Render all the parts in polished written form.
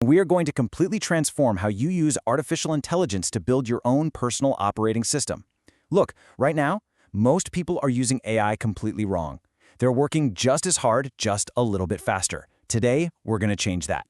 we are going to completely transform how you use artificial intelligence to build your own personal operating system. Look, right now, most people are using AI completely wrong. They're working just as hard, just a little bit faster. Today, we're going to change that.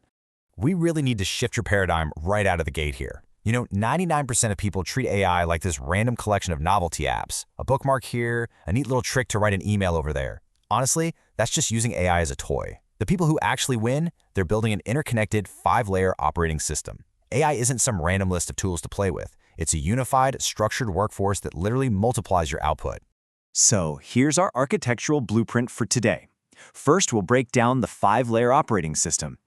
We really need to shift your paradigm right out of the gate here. 99% of people treat AI like this random collection of novelty apps. A bookmark here, a neat little trick to write an email over there. Honestly, that's just using AI as a toy. The people who actually win, they're building an interconnected 5-layer operating system. AI isn't some random list of tools to play with. It's a unified, structured workforce that literally multiplies your output. So here's our architectural blueprint for today. First, we'll break down the 5-layer operating system.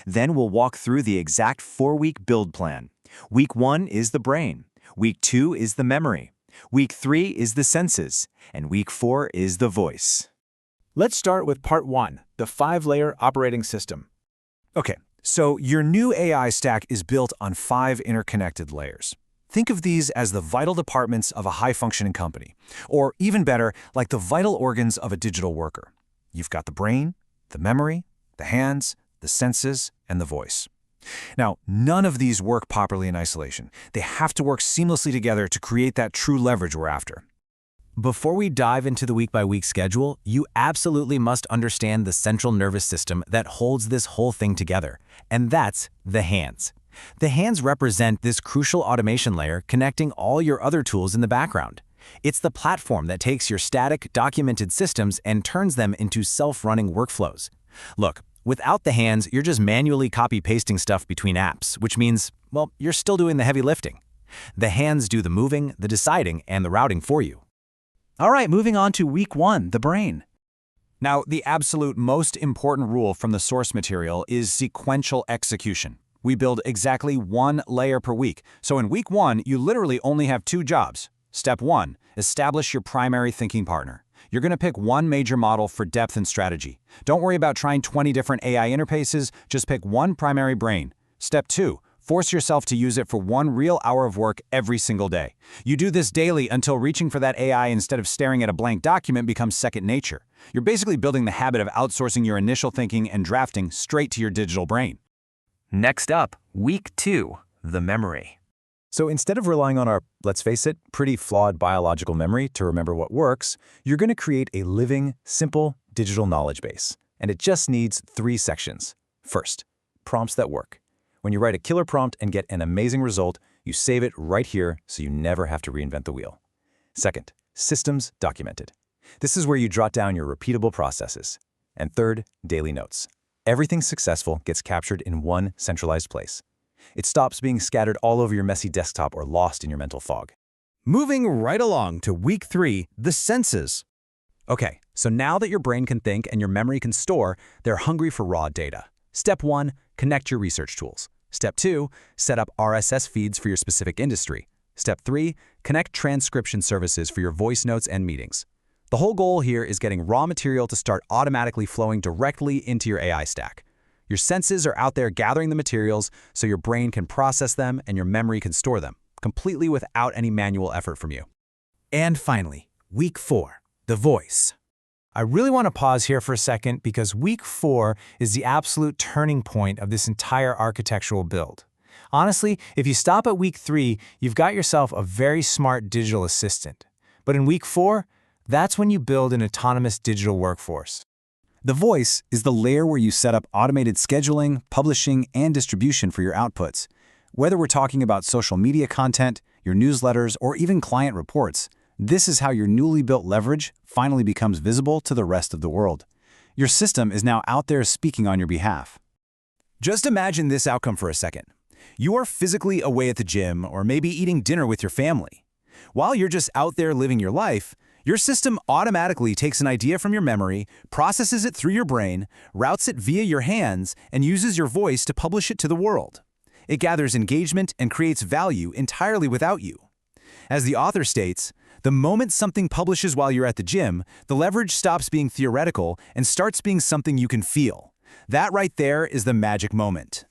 Then we'll walk through the exact 4-week build plan. Week 1 is the brain. Week 2 is the memory. Week 3 is the senses. And Week 4 is the voice. Let's start with part 1, the 5-layer operating system. Okay, so your new AI stack is built on 5 interconnected layers. Think of these as the vital departments of a high-functioning company, or even better, like the vital organs of a digital worker. You've got the brain, the memory, the hands, the senses, and the voice. Now, none of these work properly in isolation. They have to work seamlessly together to create that true leverage we're after. Before we dive into the week-by-week schedule, you absolutely must understand the central nervous system that holds this whole thing together, and that's the hands. The hands represent this crucial automation layer connecting all your other tools in the background. It's the platform that takes your static, documented systems and turns them into self-running workflows. Look, without the hands, you're just manually copy-pasting stuff between apps, which means, well, you're still doing the heavy lifting. The hands do the moving, the deciding, and the routing for you. All right, moving on to Week 1, the brain. Now, the absolute most important rule from the source material is sequential execution. We build exactly 1 layer per week, so in Week 1, you literally only have 2 jobs. Step 1, establish your primary thinking partner. You're going to pick one major model for depth and strategy. Don't worry about trying 20 different AI interfaces, just pick one primary brain. Step 2, force yourself to use it for 1 real hour of work every single day. You do this daily until reaching for that AI instead of staring at a blank document becomes second nature. You're basically building the habit of outsourcing your initial thinking and drafting straight to your digital brain. Next up, Week 2, the memory. So instead of relying on our, let's face it, pretty flawed biological memory to remember what works, you're going to create a living, simple, digital knowledge base. And it just needs 3 sections. First, prompts that work. When you write a killer prompt and get an amazing result, you save it right here so you never have to reinvent the wheel. Second, systems documented. This is where you jot down your repeatable processes. And third, daily notes. Everything successful gets captured in one centralized place. It stops being scattered all over your messy desktop or lost in your mental fog. Moving right along to Week 3, the senses. Okay, so now that your brain can think and your memory can store, they're hungry for raw data. Step 1, connect your research tools. Step 2, set up RSS feeds for your specific industry. Step 3, connect transcription services for your voice notes and meetings. The whole goal here is getting raw material to start automatically flowing directly into your AI stack. Your senses are out there gathering the materials so your brain can process them and your memory can store them, completely without any manual effort from you. And finally, Week 4, the voice. I really want to pause here for a second because Week 4 is the absolute turning point of this entire architectural build. Honestly, if you stop at Week 3, you've got yourself a very smart digital assistant. But in Week 4, that's when you build an autonomous digital workforce. The voice is the layer where you set up automated scheduling, publishing, and distribution for your outputs. Whether we're talking about social media content, your newsletters, or even client reports, this is how your newly built leverage finally becomes visible to the rest of the world. Your system is now out there speaking on your behalf. Just imagine this outcome for a second. You are physically away at the gym or maybe eating dinner with your family. While you're just out there living your life, your system automatically takes an idea from your memory, processes it through your brain, routes it via your hands, and uses your voice to publish it to the world. It gathers engagement and creates value entirely without you. As the author states, the moment something publishes while you're at the gym, the leverage stops being theoretical and starts being something you can feel. That right there is the magic moment.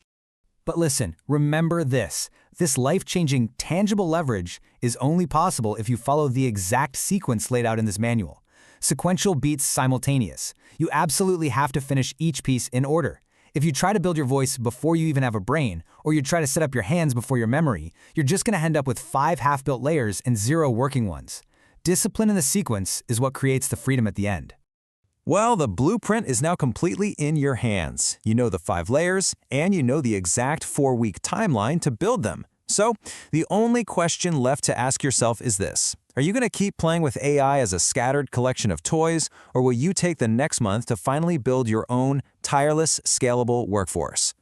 But listen, remember this. This life-changing, tangible leverage is only possible if you follow the exact sequence laid out in this manual. Sequential beats simultaneous. You absolutely have to finish each piece in order. If you try to build your voice before you even have a brain, or you try to set up your hands before your memory, you're just going to end up with 5 half-built layers and 0 working ones. Discipline in the sequence is what creates the freedom at the end. Well, the blueprint is now completely in your hands. You know the 5 layers, and you know the exact 4-week timeline to build them. So, the only question left to ask yourself is this. Are you going to keep playing with AI as a scattered collection of toys, or will you take the next month to finally build your own tireless, scalable workforce?